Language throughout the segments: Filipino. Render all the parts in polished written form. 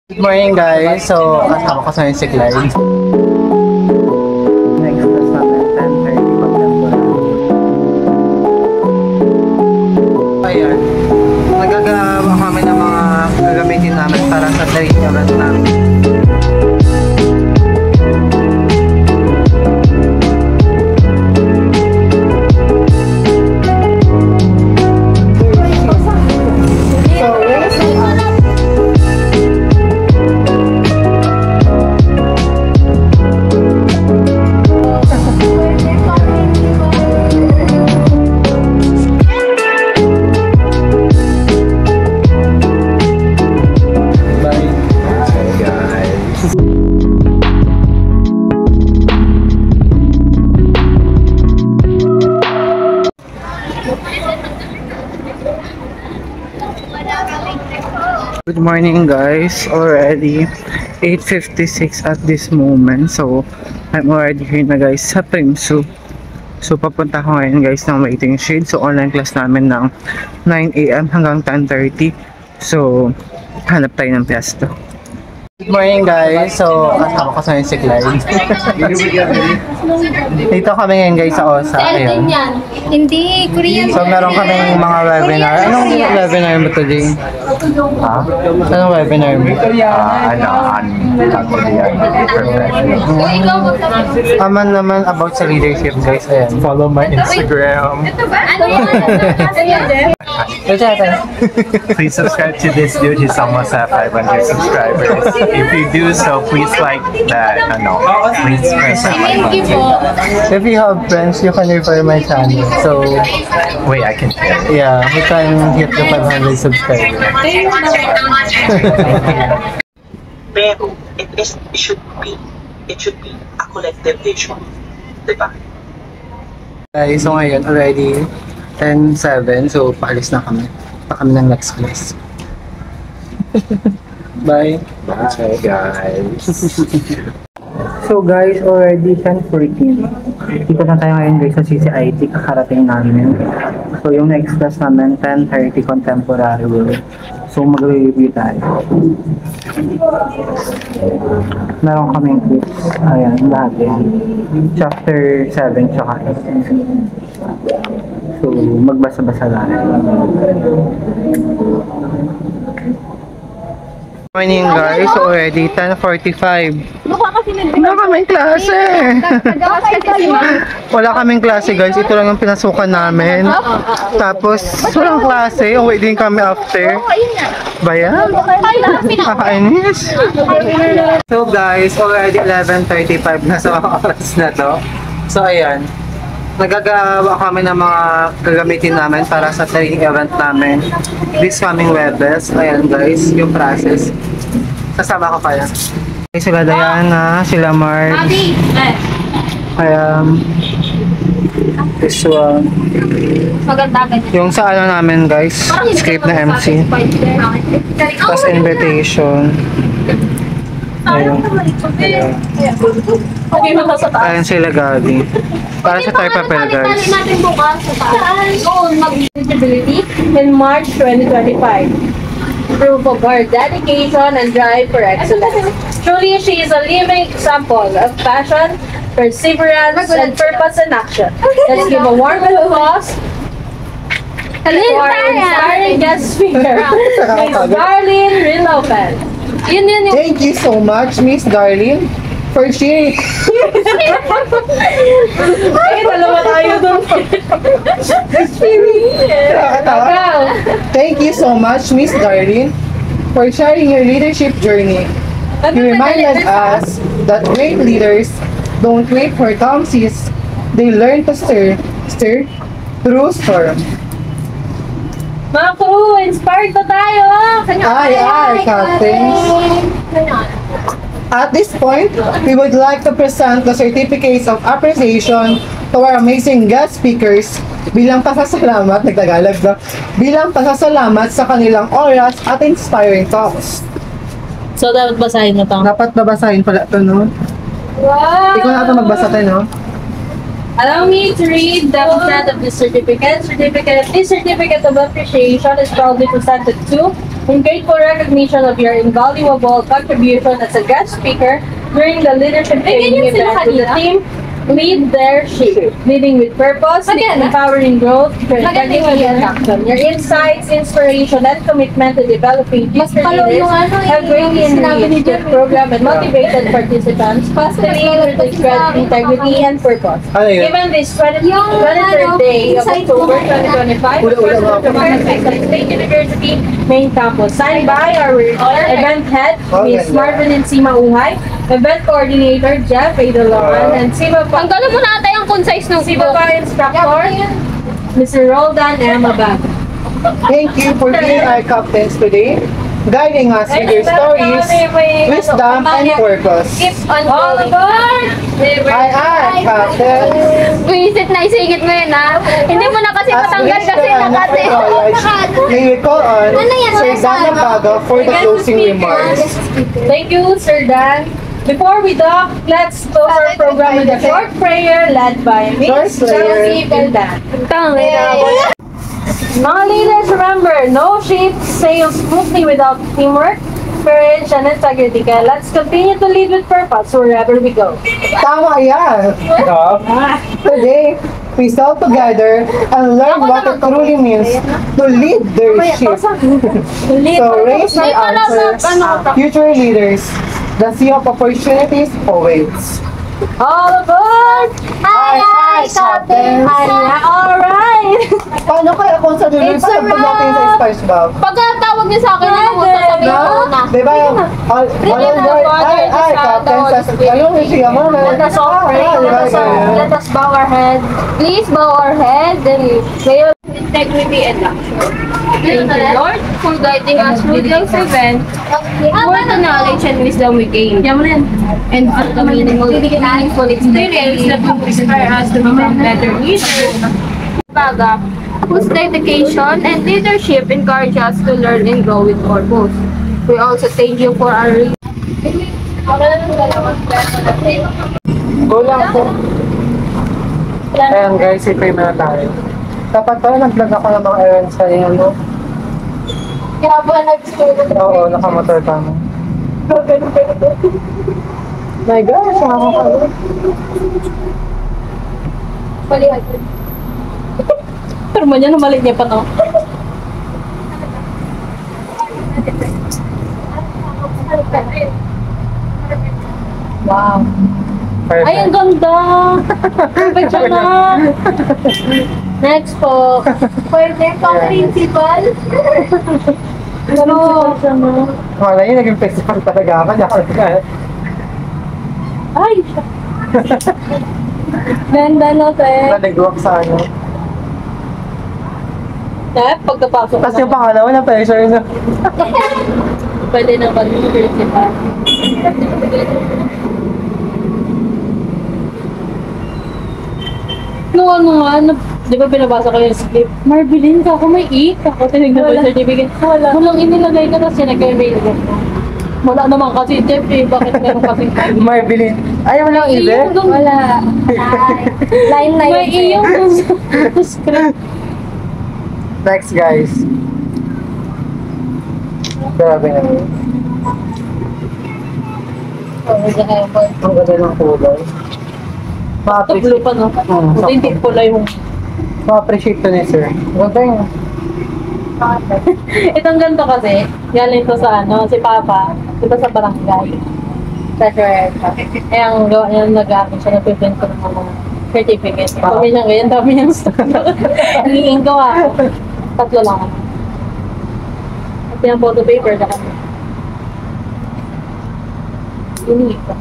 Good morning guys, so kasama ko sa yung si Clyde. Next class namin, 10:30 contemporary. Ayan, nagagawa kami ng mga gagamitin namin para sa training event namin. Good morning guys, already 8:56 at this moment, so I'm already here na guys sa Primsu. So papunta ko ngayon guys ng waiting shade, so online class namin ng 9 AM hanggang 10:30, so hanap tayo ng pwesto. Good morning guys, so kasama ko sa yung si Clyde. Dito kami ngayon guys sa OSA, ayun. Hindi, Korean. So meron kaming mga webinar. Anong webinar mo today? Ha? Anong webinar mo? Aman naman about sa leadership guys, ayan. Follow my Instagram. Ano yan? Please subscribe to this dude. He's almost at 500 subscribers. If you do so, please like that. Please press that like Thank you button. po. If you have friends, you can refer my channel. So Wait, I can hear. yeah, we can hit the 500 subscribers. Pero it should be a collective vision, diba? Guys, so ngayon already 10:07, so paalis na kami. Pa kami ng next class. Bye. Bye, guys. So guys, already 10:14. Dito na tayo ngayon guys sa CCIT, kakarating namin. So yung next class namin, 10:30 contemporary world. So mag-review tayo. Meron kaming quiz. Ayan, lahat yan. Chapter 7 tsaka 8. So magbasa-basa lang. Morning guys, already 10:45. Wala kaming klase. Wala kaming klase guys, ito lang yung pinasukan namin. Tapos walang klase, uwi din kami after. Bayan? Kakainis. So guys, already 11:35 na sa oras na to. So ayan, nagagawa kami ng mga gagamitin namin para sa training event namin this coming Webes. Ayan guys, yung process. Kasama ko kaya. Sila Diana, sila Mark. This one. Maganda ganyan. Yung sa ano namin guys, script na MC. Tapos invitation. Ayun. Ayan sila Gabi. Para sa tayo papel guys. natin bukas sa taas. Noon, mag-visibility in March 2025. Proof of her dedication and drive for excellence. Truly, she is a living example of passion, perseverance, and purpose in action. Let's give a warm applause to our inspiring guest speaker, Miss Darlene Rilopen. Yun. Thank you so much, Miss Darlene, for sharing. Ay, dalawa tayo doon. Thank you so much, Miss Darlene, for sharing your leadership journey. You reminded us that great leaders don't wait for calm seas, they learn to stir through storm. Mga crew, inspired pa tayo! Ay, captains. At this point, we would like to present the certificates of appreciation to our amazing guest speakers bilang pasasalamat, nagtagalog ba? Bilang pasasalamat sa kanilang oras at inspiring talks. So, dapat basahin mo to? Dapat babasahin pala ito, no? Wow! Ikaw na ito magbasa tayo, no? Allow me to read the content of this certificate. This certificate of appreciation is proudly presented to In grateful recognition of your invaluable contribution as a guest speaker during the leadership training event with the team Lead Their Ship, Leading with Purpose, Empowering Growth, Integrity and Action. Your insights, inspiration, and commitment to developing future leaders have greatly enriched the program and motivated participants to lead with integrity and purpose. Given this 23rd day of October 2025, State University Main Campus, signed by our event head, Ms. Marvelyn C. Mauhay, event coordinator, Jeff Idoloan, and Ang gano'n mo natin ang concise ng Sibaba instructor, Mr. Roldan M. Abad. Thank you for being our captains today, guiding us with your stories, wisdom, and purpose. Keep on All going. aboard! Aye, Captain. Visit na isingit mo yun ha. Hindi mo na kasi matanggal kasi nakati. May we call on Sir Dan Baga for the closing remarks. Thank you, Sir Dan. Before we dock, let's close our program with a short prayer led by Ms. Chelsea Beldan. Mga leaders, remember, no ship sails smoothly without teamwork, courage, and integrity. Kaya let's continue to lead with purpose wherever we go. Tama yan. Today, we sail together and learn what it truly means to lead their ship. So raise your answers, future leaders. The sea of opportunities awaits. All aboard! Aye, Captain. Alright! Paano kaya kung sa dulo sa pag natin sa SpongeBob? Pagkatawag niyo sa akin, ano mo sasabihin ko na? Diba yung all on board, ay, Captain, ano siya mo? Let us all pray. Let us bow our head. Please bow our head and pray with integrity and action. Thank you, Lord, for guiding us through this event, for the knowledge and wisdom we gain, and for the meaningful experience that will inspire us to become better leaders. Baga, whose dedication and leadership encourage us to learn and grow with purpose. We also thank you for our Go lang po. Ayan guys, i-pray na tayo. Dapat pala nag-vlog ako ng mga errands kanina, no? Kaya ba nag-student? Oo, nakamotor ka mo. My gosh, nakakalo. Balihan. Pero man yan, namalik niya pa to. Wow. Perfect. Ay, ang ganda! Perfect siya na! Next po. Pwede pang principal? Ano? Siya na. Wala yun, naging festival talaga ako. Ay! Ganda na, te. Nag-walk sa ano. Pagkapasok Tapos yung pangalawa na pressure na. Pwede na pag-principal. Di ba binabasa ko yung script? Marbilin ka ako, may ik. Ako tinignan ko yung certificate. Walang inilagay ka, tapos sinagay-mail ko. Wala naman kasi, Jeff eh. Bakit meron kasing Marbilin. Ayaw mo lang iyong ibe? Wala. Line na May yun. iyong script. Next guys. Grabe na. Ang ganda ng kulay. Ito blue pa, no? Ito hindi pula yung... Ma-appreciate to ni sir. Ganda yun. Itong ganito kasi, galing to sa ano, si Papa, diba sa barangay. Treasurer. Eh, ang gawa niya, nag-aaral siya, nag-print ko ng mga certificate. Sabi niya, ngayon, dami niyang stock. Nagiging gawa ko. 3 lang. At yung photo paper na kami. Unique pa.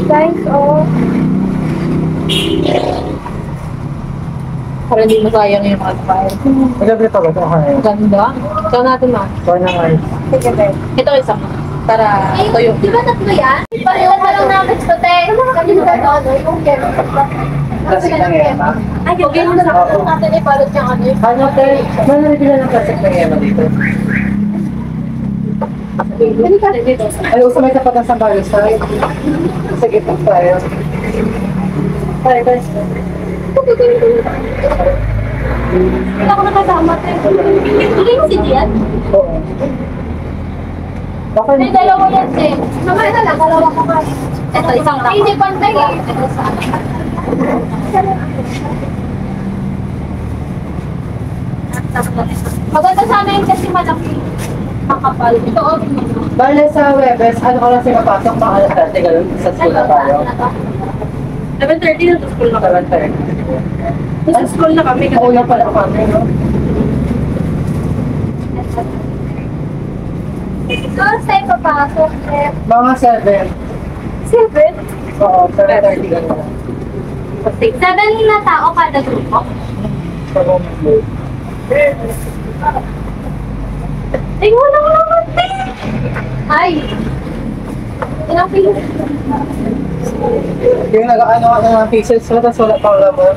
Guys, oh. Para hindi masayang yung mga file. Maganda ito ba? Okay. Ganda. Ikaw natin, ma. Ito na nga. Sige, guys. Ito isa. Para ito yung... Di ba tatlo yan? Pareho pa lang namin sa te. Kami na ano, yung kero. Kasi lang yan, ha? Ay, yung sa natin ipalot yung ano. Ano, te? Manalipin na ng plastic na yan dito. Ay, usa may tapat ng sambalo side. Sige, tayo. Bye, bye. Hindi ako nakasama. Hindi mo si Dian? Oo. Bakit? May dalawa yan, Jen. Mamaya na lang, dalawa ko ka. Ito, isang lang. Hindi, pantay eh. Ito sa akin. Maganda sana yun kasi malaki. Makapal. Ito, okay mo. Bale sa Webes, ano ko lang siya mapasok pang alas 30, ganun sa school na tayo. 11:30 na sa school na kami. 11:30. Sa school na kami. Una pala kami, no? Saan tayo papasok, Chef? Mga 7. 7? Oo, 7:30 ganun. 7 na tao kada grupo. Ay, wala ko naman, te! Ay! Ilang pilo? Yung nag-ano ka ng pieces, tapos wala pang laman.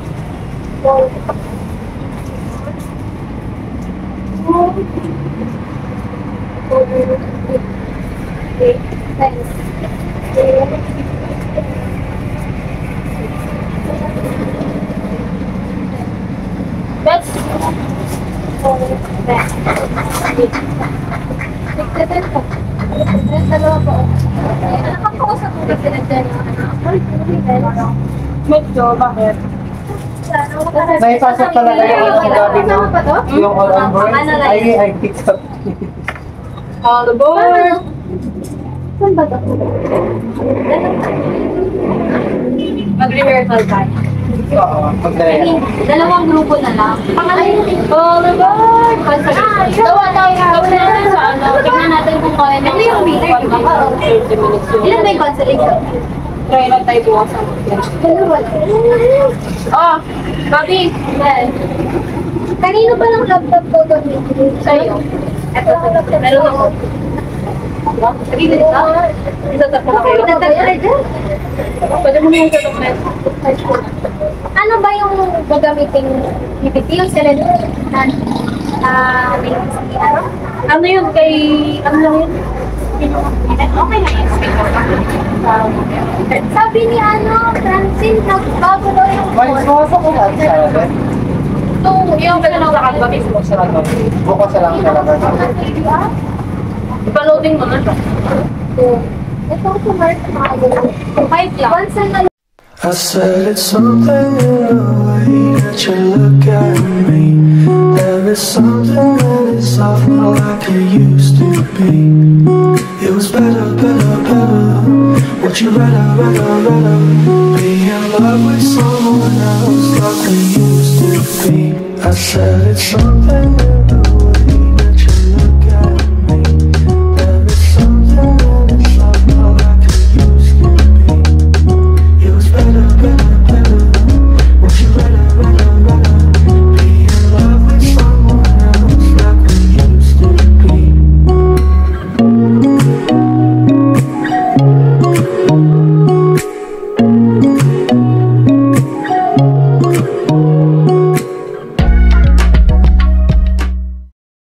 That's... Dalawa po. Nakakausap ko kasi nagdala. Medyo, bakit? May pasok talaga yung gabi na yung all on board. I TikTok. All aboard! Saan ba ito? Mag-rehearsal tayo. Oo, magdaya. Dalawang grupo na lang. Pangalan all aboard! Gawa tayo. Gawin natin sa ano. Tignan natin kung kaya na. Ano yung meter? 30 minutes yun. Ilan ba yung consolation? Try lang tayo bukas sa mga. Dalawa. Oh, Bobby! Yes. Kanino ba ng laptop ko gamitin? Sa'yo. Ito sa laptop. Meron ako. Sabi na dito? Isatap ko na kayo. Pwede mo na yung document. Ano ba yung gagamitin PPT? Yung selenity? Ano yun kay... Ano lang yun? Okay na yun. Sabi ni Francine, nagbago daw yung May sumasok ko lang sa atin. Yung ganun sa Canva mismo. Sa ano, bukas na lang talaga. Ipa-loading mo na siya. Ito ko mark mga 5 lang. Once na I said it's something in the way that you look at me. There is something that is not like it used to be. It was better, better, better. Would you rather, rather, rather be in love with someone else like we used to be? I said it's something